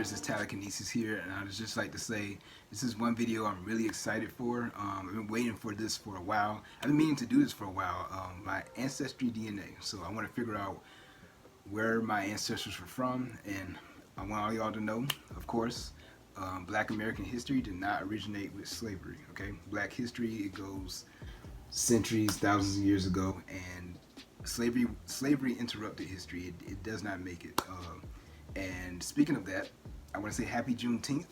YouTubers, it's Telekinesis here, and I'd just like to say this is one video I'm really excited for. I've been waiting for this for a while. I've been meaning to do this for a while. My Ancestry DNA. So I want to figure out where my ancestors were from, and I want all y'all to know, of course, Black American history did not originate with slavery. Okay, Black history, it goes centuries, thousands of years ago, and slavery interrupted history. It does not make it. And speaking of that, I want to say happy Juneteenth.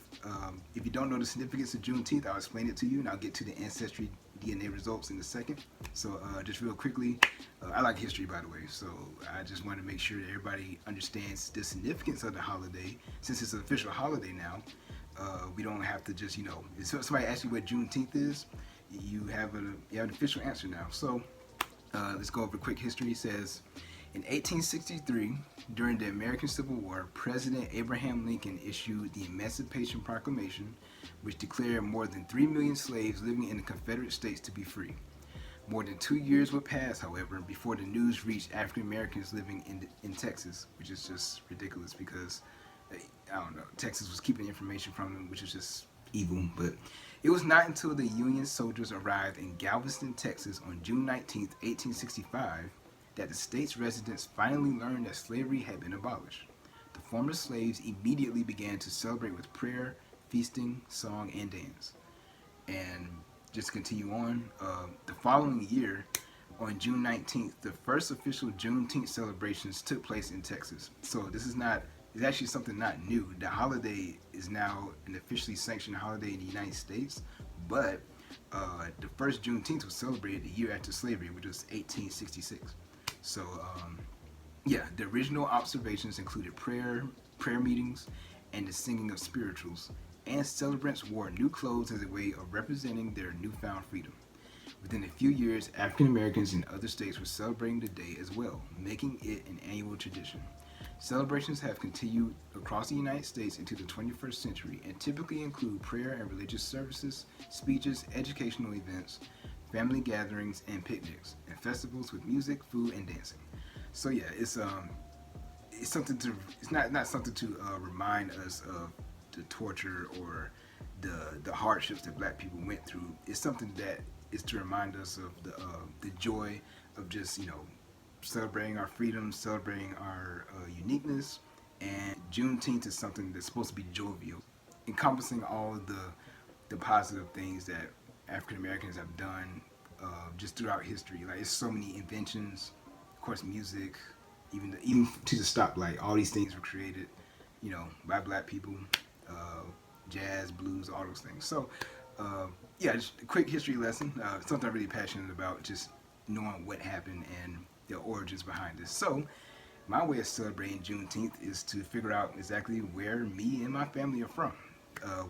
If you don't know the significance of Juneteenth, I'll explain it to you, and I'll get to the Ancestry DNA results in a second. So just real quickly, I like history, by the way, so I just want to make sure that everybody understands the significance of the holiday. Since it's an official holiday now, we don't have to just, if somebody asks you what Juneteenth is, you have an official answer now. So let's go over quick history. It says, in 1863, during the American Civil War, President Abraham Lincoln issued the Emancipation Proclamation, which declared more than 3 million slaves living in the Confederate States to be free. More than 2 years would pass, however, before the news reached African Americans living in Texas, which is just ridiculous because, I don't know, Texas was keeping information from them, which is just evil. But it was not until the Union soldiers arrived in Galveston, Texas on June 19th, 1865, that the state's residents finally learned that slavery had been abolished. The former slaves immediately began to celebrate with prayer, feasting, song, and dance. And just to continue on, the following year, on June 19th, the first official Juneteenth celebrations took place in Texas. So this is it's actually something not new. The holiday is now an officially sanctioned holiday in the United States, but the first Juneteenth was celebrated a year after slavery, which was 1866. So, the original observations included prayer meetings, and the singing of spirituals, and celebrants wore new clothes as a way of representing their newfound freedom. Within a few years, African Americans in other states were celebrating the day as well, making it an annual tradition. Celebrations have continued across the United States into the 21st century and typically include prayer and religious services, speeches, educational events, family gatherings, and picnics, and festivals with music, food, and dancing. So yeah, it's something to, it's not something to remind us of the torture or the hardships that Black people went through. It's something that is to remind us of the joy of just celebrating our freedom, celebrating our uniqueness. And Juneteenth is something that's supposed to be jovial, encompassing all of the positive things that African Americans have done just throughout history. Like, it's so many inventions, of course, music, even to the stoplight. All these things were created, by Black people. Jazz, blues, all those things. So, just a quick history lesson. Something I'm really passionate about, just knowing what happened and the origins behind this. So, my way of celebrating Juneteenth is to figure out exactly where me and my family are from.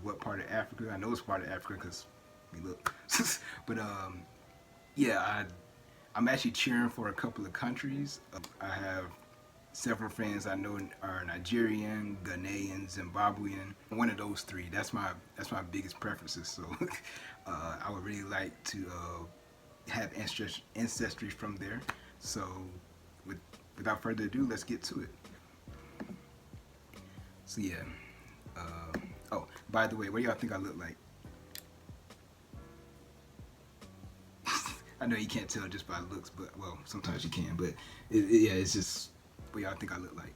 What part of Africa? I know it's part of Africa because we look. But I'm actually cheering for a couple of countries. I have several friends I know are Nigerian, Ghanaian, Zimbabwean. One of those three. That's my biggest preferences. So I would really like to have ancestry from there. So without further ado, let's get to it. So yeah. Oh, by the way, what do y'all think I look like? I know you can't tell just by looks, but, well, sometimes you can, but it's just what y'all think I look like.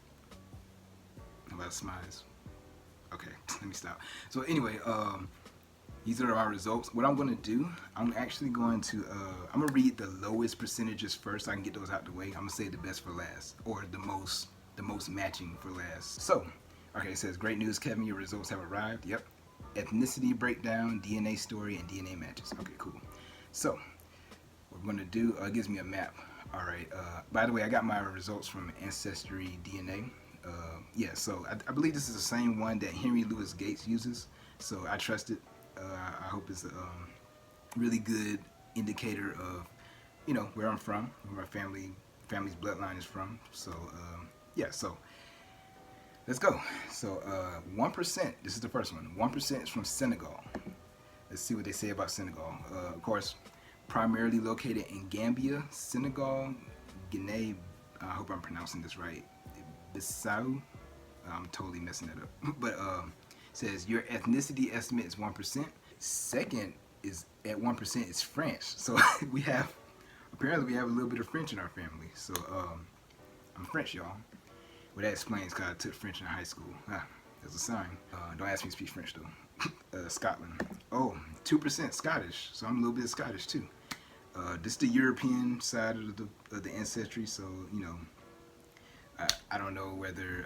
How about smiles? Okay, let me stop. So anyway, these are our results. What I'm going to do, I'm actually going to, I'm going to read the lowest percentages first so I can get those out the way. I'm going to say the best for last, or the most matching for last. So, okay, it says, great news, Kevin, your results have arrived. Yep. Ethnicity breakdown, DNA story, and DNA matches. Okay, cool. So, what we're going to do, it gives me a map. All right. By the way, I got my results from Ancestry DNA. So I believe this is the same one that Henry Louis Gates uses. So I trust it. I hope it's a really good indicator of, where I'm from, where my family's bloodline is from. So so let's go. So 1%. This is the first one. 1% is from Senegal. Let's see what they say about Senegal. Of course, primarily located in Gambia, Senegal, Guinea, I hope I'm pronouncing this right, Bissau, I'm totally messing that up. But says your ethnicity estimate is 1%. Second is at 1% is French. So we have apparently we have a little bit of French in our family. So I'm French, y'all. Well, that explains because I took French in high school. There's a sign. Don't ask me to speak French though. Scotland. Oh, 2% Scottish. So I'm a little bit Scottish too. This is the European side of the ancestry. So I don't know whether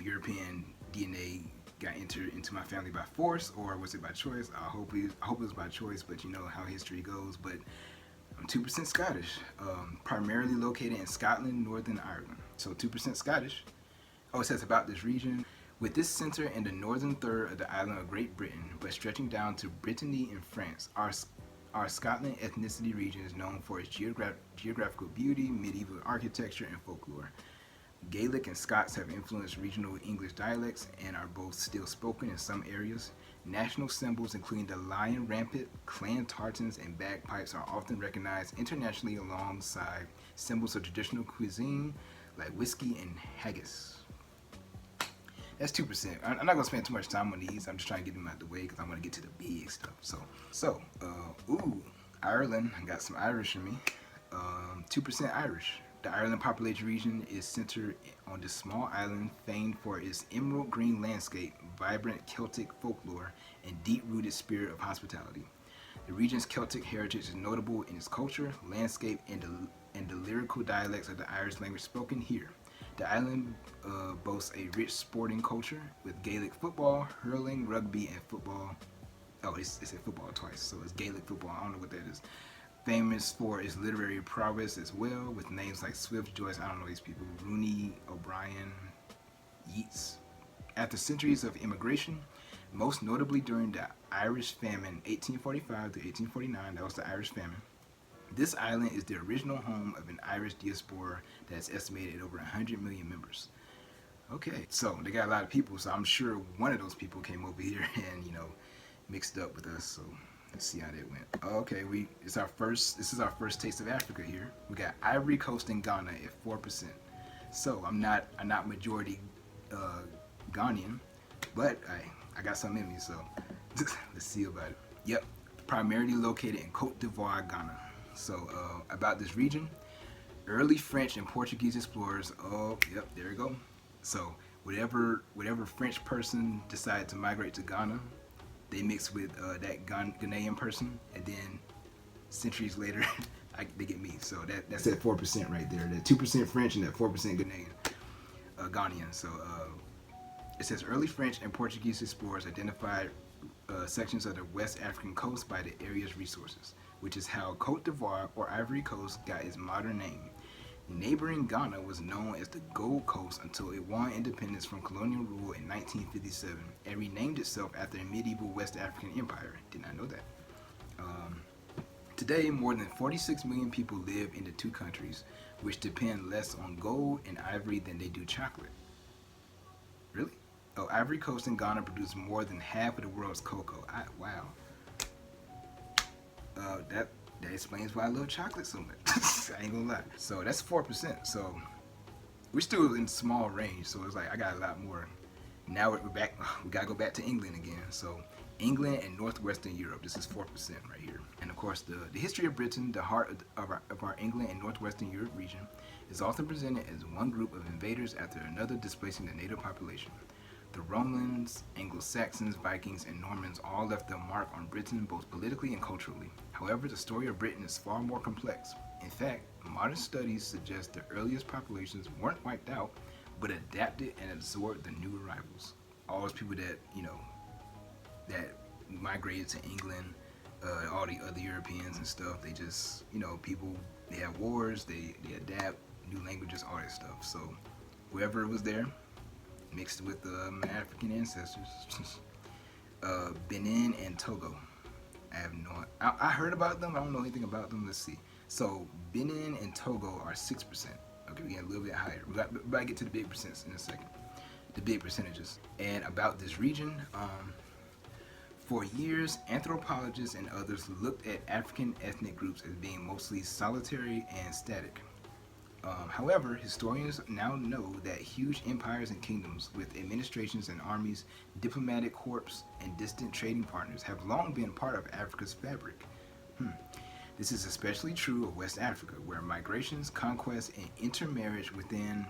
European DNA got entered into my family by force or was it by choice. I hope it was by choice, but you know how history goes. But I'm 2% Scottish, primarily located in Scotland, Northern Ireland. So 2% Scottish. Oh, it says about this region. With this center in the northern third of the island of Great Britain, but stretching down to Brittany and France, our Scotland ethnicity region is known for its geographical beauty, medieval architecture, and folklore. Gaelic and Scots have influenced regional English dialects and are both still spoken in some areas. National symbols including the lion rampant, clan tartans, and bagpipes are often recognized internationally alongside symbols of traditional cuisine like whiskey and haggis. That's 2%. I'm not gonna spend too much time on these. I'm just trying to get them out of the way because I want to get to the big stuff. So, Ireland. I got some Irish in me. 2% Irish. The Ireland populated region is centered on this small island famed for its emerald green landscape, vibrant Celtic folklore, and deep-rooted spirit of hospitality. The region's Celtic heritage is notable in its culture, landscape, and the lyrical dialects of the Irish language spoken here. The island boasts a rich sporting culture with Gaelic football, hurling, rugby, and football. Oh, it said football twice, so it's Gaelic football. I don't know what that is. Famous for its literary prowess as well, with names like Swift, Joyce, I don't know these people, Rooney, O'Brien, Yeats. After centuries of immigration, most notably during the Irish famine 1845 to 1849, that was the Irish famine, this island is the original home of an Irish diaspora that's estimated at over 100 million members. Okay, so they got a lot of people, so I'm sure one of those people came over here and, mixed up with us, so let's see how that went. Okay, this is our first taste of Africa here. We got Ivory Coast and Ghana at 4%. So I'm not majority Ghanaian, but I got some in me, so let's see about it. Yep, primarily located in Cote d'Ivoire, Ghana. So about this region, early French and Portuguese explorers. Oh, yep, there we go. So whatever French person decided to migrate to Ghana, they mix with that Ghanaian person, and then centuries later, they get me. So that's at 4% right there. That 2% French and that 4% Ghanaian. So it says early French and Portuguese explorers identified sections of the West African coast by the area's resources, which is how Cote d'Ivoire or Ivory Coast got its modern name. Neighboring Ghana was known as the Gold Coast until it won independence from colonial rule in 1957 and renamed itself after a medieval West African empire. Did not know that. Today, more than 46 million people live in the two countries, which depend less on gold and ivory than they do chocolate. Really? Oh, Ivory Coast and Ghana produce more than half of the world's cocoa. Wow. That explains why I love chocolate so much. I ain't gonna lie. So that's 4%. So we're still in small range. So it's like I got a lot more. Now we're back. We gotta go back to England again. So England and northwestern Europe. This is 4% right here. And of course, the history of Britain, the heart of our England and northwestern Europe region, is often presented as one group of invaders after another displacing the native population. The Romans, Anglo-Saxons, Vikings, and Normans all left their mark on Britain both politically and culturally. However, the story of Britain is far more complex. In fact, modern studies suggest the earliest populations weren't wiped out, but adapted and absorbed the new arrivals. All those people that, that migrated to England, all the other Europeans and stuff, they just, people, they have wars, they adapt, new languages, all that stuff. So whoever was there, mixed with my African ancestors. Benin and Togo. I heard about them. I don't know anything about them. Let's see. So Benin and Togo are 6%. Okay, we get a little bit higher. We're about to get to the big percents in a second. The big percentages. And about this region, for years, anthropologists and others looked at African ethnic groups as being mostly solitary and static. However, historians now know that huge empires and kingdoms with administrations and armies, diplomatic corps, and distant trading partners have long been part of Africa's fabric. This is especially true of West Africa, where migrations, conquest and intermarriage within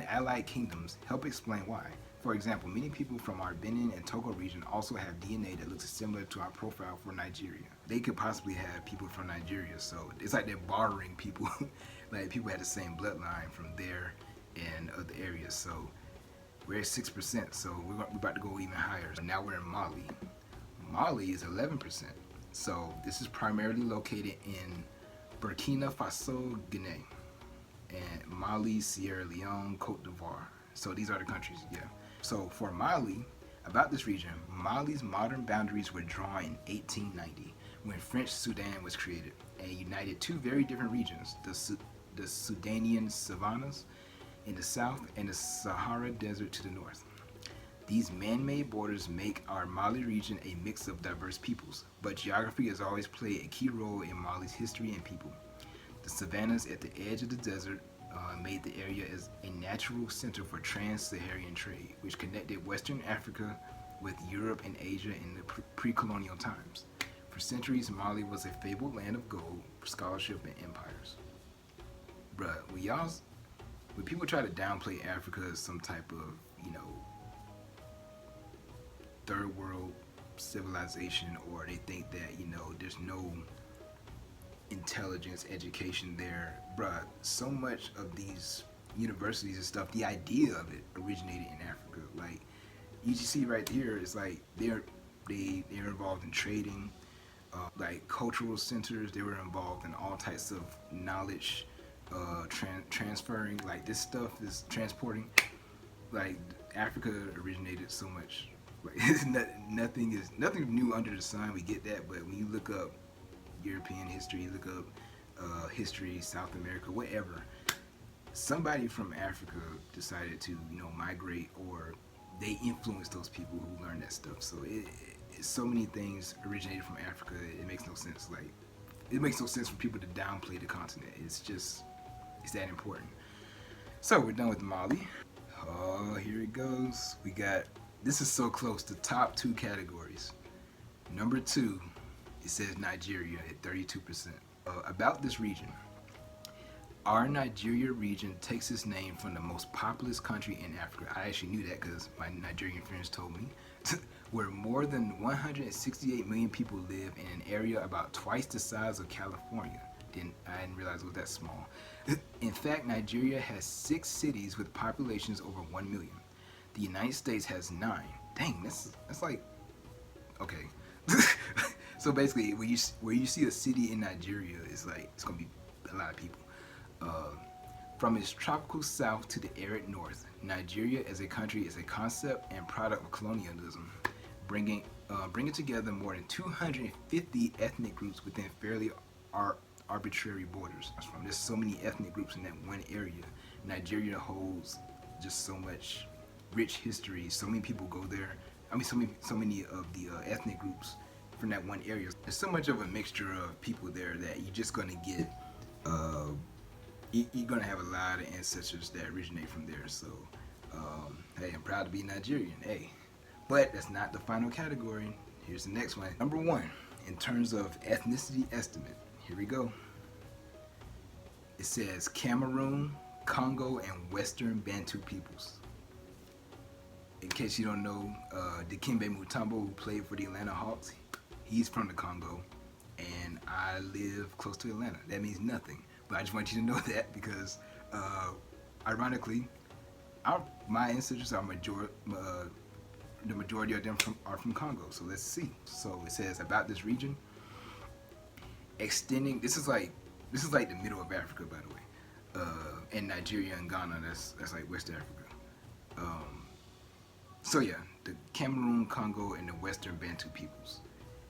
allied kingdoms help explain why. For example, many people from our Benin and Togo region also have DNA that looks similar to our profile for Nigeria. They could possibly have people from Nigeria, so it's like they're borrowing people. Like people had the same bloodline from there and other areas. So we're at 6%, so we're about to go even higher. So now we're in Mali. Mali is 11%. So this is primarily located in Burkina Faso, Guinea, and Mali, Sierra Leone, Cote d'Ivoire. So these are the countries, yeah. So for Mali, about this region, Mali's modern boundaries were drawn in 1890 when French Sudan was created and united two very different regions, the Sudanian savannas in the south and the Sahara Desert to the north. These man-made borders make our Mali region a mix of diverse peoples, but geography has always played a key role in Mali's history and people. The savannas at the edge of the desert made the area as a natural center for trans-Saharan trade, which connected Western Africa with Europe and Asia in the pre-colonial times. For centuries, Mali was a fabled land of gold, scholarship, and empires. Bruh, when people try to downplay Africa as some type of, third world civilization, or they think that, there's no intelligence, education there, bruh, so much of these universities and stuff, the idea of it originated in Africa. Like, you see right here, it's like they're involved in trading, like cultural centers. They were involved in all types of knowledge, transferring. Like this stuff is transporting. Like Africa originated so much. Like nothing new under the sun. We get that, but when you look up European history, look up history, South America, whatever, somebody from Africa decided to, migrate, or they influenced those people who learned that stuff. So so many things originated from Africa. It makes no sense. Like, it makes no sense for people to downplay the continent. It's that important. So we're done with Mali. Oh, here it goes. This is so close. The top two categories. Number 2, it says Nigeria at 32%. About this region. Our Nigeria region takes its name from the most populous country in Africa. I actually knew that because my Nigerian friends told me. Where more than 168 million people live in an area about twice the size of California. I didn't realize it was that small. In fact, Nigeria has 6 cities with populations over 1 million. The United States has 9. Dang, that's like, okay. So basically, where you see a city in Nigeria, it's gonna be a lot of people. From its tropical south to the arid north, Nigeria as a country is a concept and product of colonialism, bringing together more than 250 ethnic groups within fairly arbitrary borders. There's so many ethnic groups in that one area. Nigeria holds just so much rich history. So many people go there. I mean, so many of the ethnic groups from that one area. There's so much of a mixture of people there that you're just gonna get. You're gonna have a lot of ancestors that originate from there. So, hey, I'm proud to be Nigerian. Hey, but that's not the final category. Here's the next one. Number 1, in terms of ethnicity estimate. Here we go. It says Cameroon, Congo, and Western Bantu peoples. In case you don't know, Dikembe Mutombo, who played for the Atlanta Hawks, he's from the Congo, and I live close to Atlanta. That means nothing, but I just want you to know that because, ironically, my ancestors are the majority of them are from Congo. So let's see. So it says about this region, extending. This is like the middle of Africa, by the way, and Nigeria and Ghana. That's like West Africa. So yeah, the Cameroon, Congo, and the Western Bantu peoples.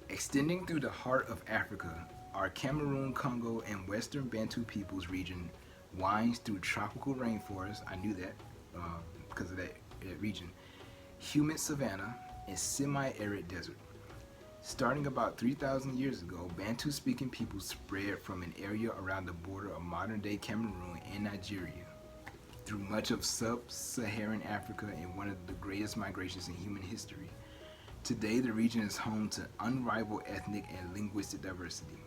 Extending through the heart of Africa, our Cameroon, Congo, and Western Bantu peoples region winds through tropical rainforests. I knew that because of that region. Humid savanna and semi-arid desert. Starting about 3,000 years ago, Bantu speaking people spread from an area around the border of modern day Cameroon and Nigeria through much of sub Saharan Africa in one of the greatest migrations in human history. Today, the region is home to unrivaled ethnic and linguistic diversity.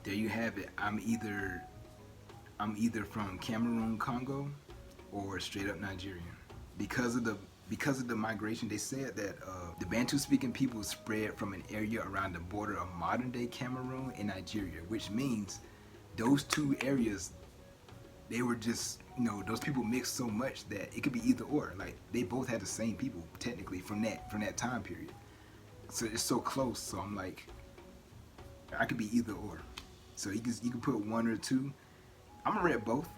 There you have it. I'm either from Cameroon, Congo, or straight up Nigerian. Because of the migration, they said that the Bantu-speaking people spread from an area around the border of modern-day Cameroon and Nigeria, which means those two areas, they were just, those people mixed so much that it could be either or. Like they both had the same people technically from that time period. So it's so close. So I'm like, I could be either or. So you can put one or two. I'm gonna rep both,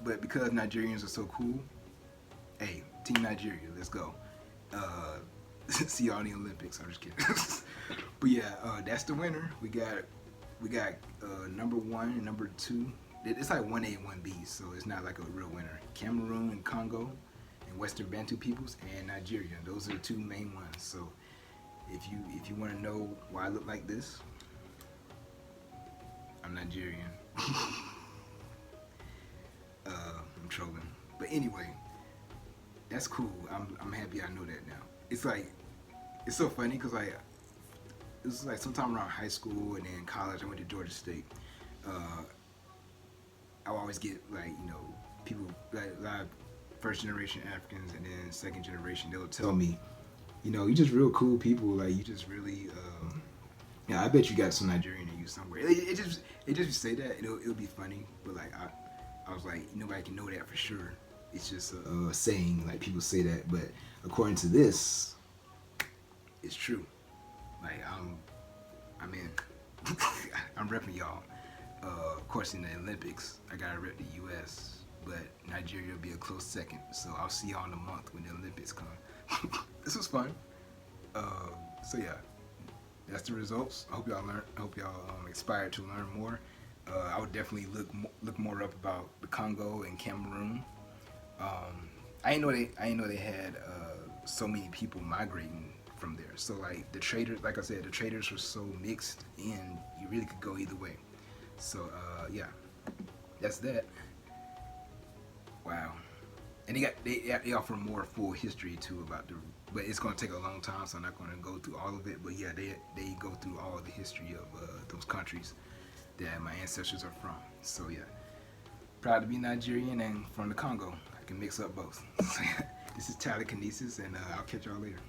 but because Nigerians are so cool, hey, Team Nigeria, let's go. See y'all in the Olympics. I'm just kidding. But yeah, that's the winner. We got number one and number two. It's like 1A and 1B, so it's not like a real winner. Cameroon and Congo and Western Bantu peoples and Nigeria. Those are the two main ones. So if you want to know why I look like this, I'm Nigerian. I'm trolling. But anyway, that's cool. I'm happy I know that now. It's like, it's so funny because like, it was like sometime around high school and then college, I went to Georgia State. I always get like, people, like a lot of first generation Africans and then second generation, they'll tell me, you just real cool people. Like you just really, I bet you got some Nigerian in you somewhere. It just say that, it'll be funny. But like, I was like, nobody can know that for sure. It's just a saying, like people say that. But according to this, it's true. Like I'm in. I'm repping y'all. Of course, in the Olympics, I gotta rep the U.S., but Nigeria will be a close second. So I'll see y'all in a month when the Olympics come. This was fun. So yeah, that's the results. I hope y'all learned. I hope y'all inspired to learn more. I would definitely look more up about the Congo and Cameroon. I didn't know they had so many people migrating from there. So like the traders, like I said, the traders were so mixed in, you really could go either way. So yeah, that's that. Wow. And they offer more full history too about but it's gonna take a long time, so I'm not gonna go through all of it. But yeah, they go through all the history of those countries that my ancestors are from. So yeah, proud to be Nigerian and from the Congo. I can mix up both. This is telekinesis, and I'll catch y'all later.